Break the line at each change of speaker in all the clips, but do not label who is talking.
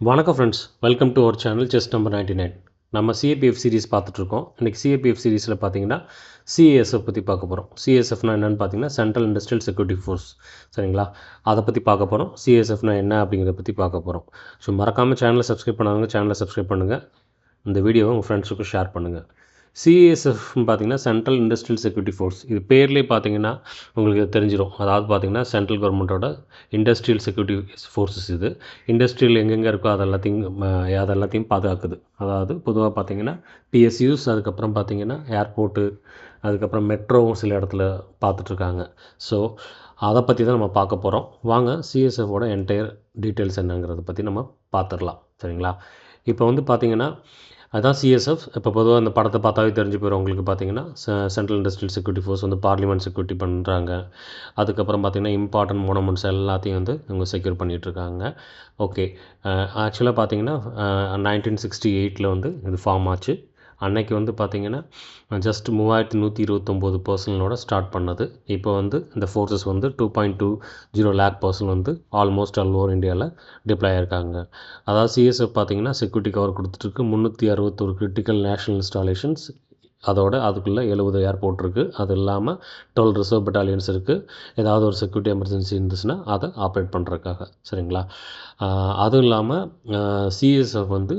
வணக்கம் friends, welcome to our channel chess number 99. நம்ம CAPF series பார்த்துட்ருக்கோம். இன்றைக்கி சிஏபிஎஃப் சீரிஸில் பார்த்தீங்கன்னா சிஏஎஸ்எஃப் பற்றி பார்க்க போகிறோம். சிஎஸ்எஃப்னா என்னென்னு பார்த்தீங்கன்னா சென்ட்ரல் இண்டஸ்ட்ரியல் செக்யூரிட்டி ஃபோர்ஸ், சரிங்களா? அதை பற்றி பார்க்க போகிறோம். சிஎஸ்எஃப்னா என்ன அப்படிங்கிறத பற்றி பார்க்க போகிறோம். ஸோ மறக்காமல் சேனலை சப்ஸ்கிரைப் பண்ணாதவங்க சேனலை சப்ஸ்கிரைப் பண்ணுங்கள். இந்த வீடியோவை உங்கள் ஃப்ரெண்ட்ஸுக்கும் ஷேர் பண்ணுங்கள். சிஎஸ்எஃப்னு பார்த்தீங்கன்னா சென்ட்ரல் இண்டஸ்ட்ரியல் செக்யூரிட்டி ஃபோர்ஸ். இது பேர்லேயே பார்த்தீங்கன்னா உங்களுக்கு தெரிஞ்சிடும். அதாவது பார்த்தீங்கன்னா சென்ட்ரல் கவர்மெண்ட்டோட இண்டஸ்ட்ரியல் செக்யூரிட்டி ஃபோர்ஸஸ். இது இண்டஸ்ட்ரியல் எங்கெங்கே இருக்கோ அதெல்லாத்தையும் பாதுகாக்குது. அதாவது பொதுவாக பார்த்தீங்கன்னா பிஎஸ்யூஸ், அதுக்கப்புறம் பார்த்தீங்கன்னா ஏர்போர்ட்டு, அதுக்கப்புறம் மெட்ரோவும் சில இடத்துல பார்த்துட்ருக்காங்க. ஸோ அதை பற்றி தான் நம்ம பார்க்க போகிறோம். வாங்க சிஎஸ்எஃபோட என்டையர் டீட்டெயில்ஸ் என்னங்கிறத பற்றி நம்ம பார்த்துடலாம், சரிங்களா? இப்போ வந்து பார்த்திங்கன்னா அதுதான் சிஎஸ்எஃப். இப்போ பொதுவாக அந்த படத்தை பார்த்தாவே தெரிஞ்சு போயிடும் உங்களுக்கு. பார்த்தீங்கன்னா சென்ட்ரல் இண்டஸ்ட்ரியல் செக்யூரிட்டி ஃபோர்ஸ் வந்து பார்லிமெண்ட் செக்யூரிட்டி பண்ணுறாங்க. அதுக்கப்புறம் பார்த்திங்கன்னா இம்பார்ட்டன்ட் மோனமெண்ட்ஸ் எல்லாத்தையும் வந்து இவங்க செக்யூர் பண்ணிகிட்ருக்காங்க. ஓகே, ஆக்சுவலாக பார்த்தீங்கன்னா 1968 வந்து இது ஃபார்ம் ஆச்சு. அன்னைக்கு வந்து பார்த்திங்கன்னா ஜஸ்ட் 3129 பர்சனலோட ஸ்டார்ட் பண்ணது. இப்போ வந்து இந்த ஃபோர்ஸஸ் வந்து 2.20 லேக் பர்சன் வந்து ஆல்மோஸ்ட் ஆல் ஓவர் இந்தியாவில் டிப்ளாய் ஆயிருக்காங்க. அதாவது சிஎஸ்எஃப் பார்த்திங்கன்னா செக்யூரிட்டி கவர் கொடுத்துட்ருக்கு. 361 கிரிட்டிக்கல் நேஷனல் இன்ஸ்டாலேஷன்ஸ், அதோட அதுக்குள்ளே 70 ஏர்போர்ட் இருக்குது. அது இல்லாமல் 12 ரிசர்வ் பட்டாலியன்ஸ் இருக்குது. ஏதாவது ஒரு செக்யூரிட்டி எமர்ஜென்சி இருந்துச்சுன்னா அதை ஆப்ரேட் பண்ணுறதுக்காக, சரிங்களா? அதுவும் இல்லாமல் சிஎஸ்எஃப் வந்து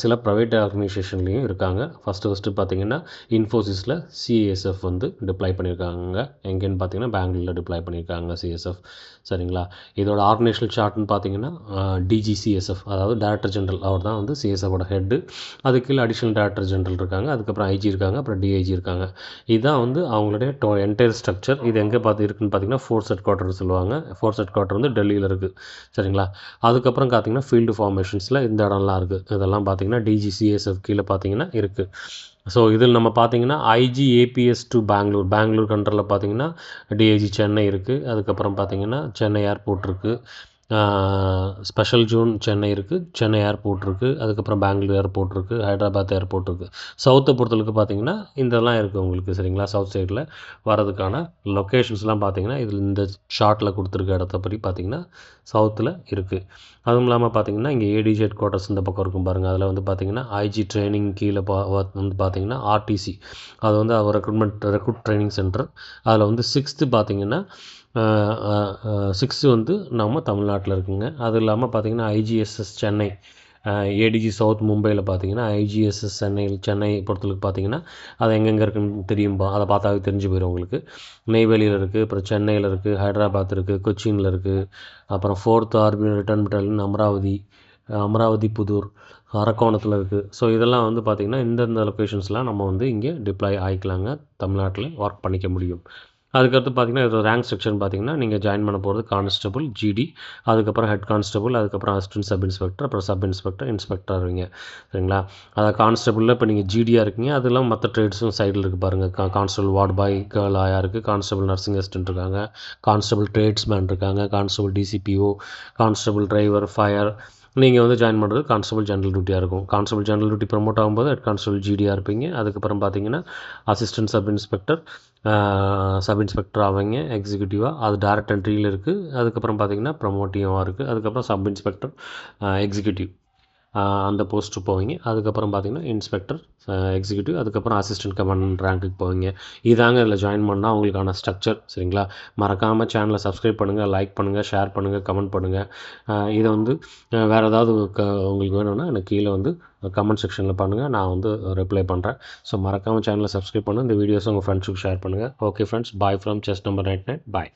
சில ப்ரைவேட் ஆர்கனைசேஷன்லேயும் இருக்காங்க. ஃபஸ்ட்டு பார்த்திங்கன்னா இன்ஃபோசிஸில் சிஎஸ்எஃப் வந்து டிப்ளாய் பண்ணியிருக்காங்க. எங்கேன்னு பார்த்தீங்கன்னா பெங்களூரில் டிப்ளாய் பண்ணியிருக்காங்க சிஎஸ்எஃப், சரிங்களா? இதோட ஆர்கனைசேஷனல் சார்ட்னு பார்த்தீங்கன்னா டிஜிசிஎஸ்எஃப், அதாவது டைரக்டர் ஜெனரல், அவர் தான் வந்து சிஎஸ்எஃபோட ஹெட்டு. அதுக்கு கீழே அடிஷ்னல் டைரக்டர் ஜெனரல் இருக்காங்க, அதுக்கப்புறம் ஐஜி இருக்காங்க, அப்புறம் டிஐஜி இருக்காங்க. இதுதான் வந்து அவங்களுடைய என்டையர் ஸ்ட்ரக்சர். இது எங்கே இருக்குன்னு பார்த்தீங்கன்னா ஃபோர்ஸ் ஹெட் குவார்ட்டர் சொல்லுவாங்க. ஃபோர்ஸ் ஹெட் குவார்ட்டர் வந்து டெல்லியில் இருக்குது, சரிங்களா? அதுக்கப்புறம் பார்த்தீங்கன்னா ஃபீல்டு ஃபார்மேஷன்ஸில் இந்த இடம்லாம் இருக்குது. இதெல்லாம் பார்த்தீங்கன்னா டிஜிசிஎஸ்எஃப் கீழே பார்த்தீங்கன்னா இருக்குது. ஸோ இதில் நம்ம பார்த்தீங்கன்னா ஐஜிஏபிஎஸ் டு பெங்களூர் கண்ட்ரில் பார்த்தீங்கன்னா டிஐஜி சென்னை இருக்குது. அதுக்கப்புறம் பார்த்தீங்கன்னா சென்னை ஏர்போர்ட் இருக்குது, ஸ்பெஷல் ஜோன் சென்னை இருக்குது, சென்னை ஏர்போர்ட் இருக்குது, அதுக்கப்புறம் பெங்களூர் ஏர்போர்ட் இருக்குது, ஹைதராபாத் ஏர்போர்ட் இருக்குது. சவுத்தை பொறுத்தளவுக்கு பார்த்தீங்கன்னா இதெல்லாம் இருக்குது உங்களுக்கு, சரிங்களா? சவுத் சைடில் வரதுக்கான லொக்கேஷன்ஸ்லாம் பார்த்தீங்கன்னா இதில் இந்த ஷார்ட்டில் கொடுத்துருக்க இடத்த பற்றி பார்த்தீங்கன்னா சவுத்தில் இருக்குது. அதுவும் இல்லாமல் பார்த்தீங்கன்னா இங்கே ஏடிஜி ஹெட் குவார்ட்டர்ஸ் இந்த பக்கம் இருக்கும் பாருங்கள். அதில் வந்து பார்த்தீங்கன்னா ஐஜி ட்ரைனிங் கீழே வந்து பார்த்தீங்கன்னா ஆர்டிசி, அது வந்து ரெக்ரூட் ட்ரைனிங் சென்டர். அதில் வந்து 6th பார்த்தீங்கன்னா 6 வந்து நம்ம தமிழ்நாட்டில் இருக்குங்க. அது இல்லாமல் பார்த்திங்கன்னா ஐஜிஎஸ்எஸ் சென்னை, ஏடிஜி சவுத் மும்பையில் பார்த்தீங்கன்னா ஐஜிஎஸ்எஸ் சென்னை பொறுத்தளவுக்கு பார்த்தீங்கன்னா அது எங்கெங்கே இருக்குன்னு தெரியும்பா, அதை பார்த்தாவே தெரிஞ்சு போயிடும் உங்களுக்கு. நெய்வேலியில் இருக்குது, அப்புறம் சென்னையில் இருக்குது, ஹைதராபாத் இருக்குது, கொச்சினில் இருக்குது, அப்புறம் 4th army return battalion Amaravathi Pudur, அரக்கோணத்தில் இருக்குது. ஸோ இதெல்லாம் வந்து பார்த்திங்கன்னா இந்தந்த லொக்கேஷன்ஸ்லாம் நம்ம வந்து இங்கே டிப்ளாய் ஆகிக்கலாங்க, தமிழ்நாட்டில் ஒர்க் பண்ணிக்க முடியும். அதுக்கடுத்து பார்த்திங்கன்னா இதோட ரேங்க் ஸ்ட்ரக்சர்னு பார்த்திங்கன்னா நீங்கள் ஜாயின் பண்ண போகிறது கான்ஸ்டபுள், ஜிடி, அதுக்கப்புறம் ஹெட் கான்ஸ்டபுள், அதுக்கப்புறம் அசிஸ்டன்ட் சப் இன்ஸ்பெக்டர், அப்புறம் சப் இன்ஸ்பெக்டர், இன்ஸ்பெக்டர் இருவீங்க, சரிங்களா? அதாவது கான்ஸ்டபுளில் இப்போ நீங்கள் ஜிடியாக இருக்கீங்க. அது இல்லாமல் மற்ற ட்ரேட்ஸும் சைடில் இருக்குது பாருங்கள். கான்ஸ்டபுள் வார்டு பாய், கேர்ள் ஆயா இருக்குது, கான்ஸ்டபுள் நர்சிங் அசிஸ்டன்ட் இருக்காங்க, கான்ஸ்டபுள் ட்ரேட்ஸ்மேன் இருக்காங்க, constable DCPO, constable driver, fire. நீங்கள் வந்து ஜாயின் பண்ணுறது கான்ஸ்டபுள் ஜென்ரல் டியூட்டியாக இருக்கும். கான்ஸ்டபுள் ஜென்ரல் டியூட்டி ப்ரமோட் ஆகும்போது ஹெட் கான்ஸ்டபுள் ஜிடியாக இருப்பீங்க. அதுக்கப்புறம் பார்த்தீங்கன்னா அசிஸ்டன்ட் சப் இன்ஸ்பெக்டர் ஆவீங்க எக்ஸிக்யூட்டிவாக. அது டைரக்ட் என்ட்ரியில் இருக்குது. அதுக்கப்புறம் பார்த்தீங்கன்னா ப்ரமோட்டிவாக இருக்குது. அதுக்கப்புறம் சப் இன்ஸ்பெக்டர் எக்ஸிக்யூட்டிவ், அந்த போஸ்ட்டு போவீங்க. அதுக்கப்புறம் பார்த்தீங்கன்னா இன்ஸ்பெக்டர் எக்ஸிக்யூட்டிவ், அதுக்கப்புறம் அசிஸ்டன்ட் கமாண்டன்ட் ரேங்க்குக்கு போவீங்க. இதாங்க இதில் ஜாயின் பண்ணால் அவங்களுக்கான ஸ்ட்ரக்சர், சரிங்களா? மறக்காமல் சேனலை சப்ஸ்கிரைப் பண்ணுங்கள், லைக் பண்ணுங்கள், ஷேர் பண்ணுங்கள், கமெண்ட் பண்ணுங்கள். இதை வந்து வேறு ஏதாவது உங்களுக்கு வேணும்னா எனக்கு கீழே வந்து கமெண்ட் செக்ஷனில் பண்ணுங்கள், நான் வந்து ரிப்ளை பண்ணுறேன். ஸோ மறக்காமல் சேனலை சப்ஸ்கிரைப் பண்ணுங்கள். இந்த வீடியோஸை உங்கள் ஃப்ரெண்ட்ஸுக்கு ஷேர் பண்ணுங்கள். Okay friends, bye from chess number 99. Bye.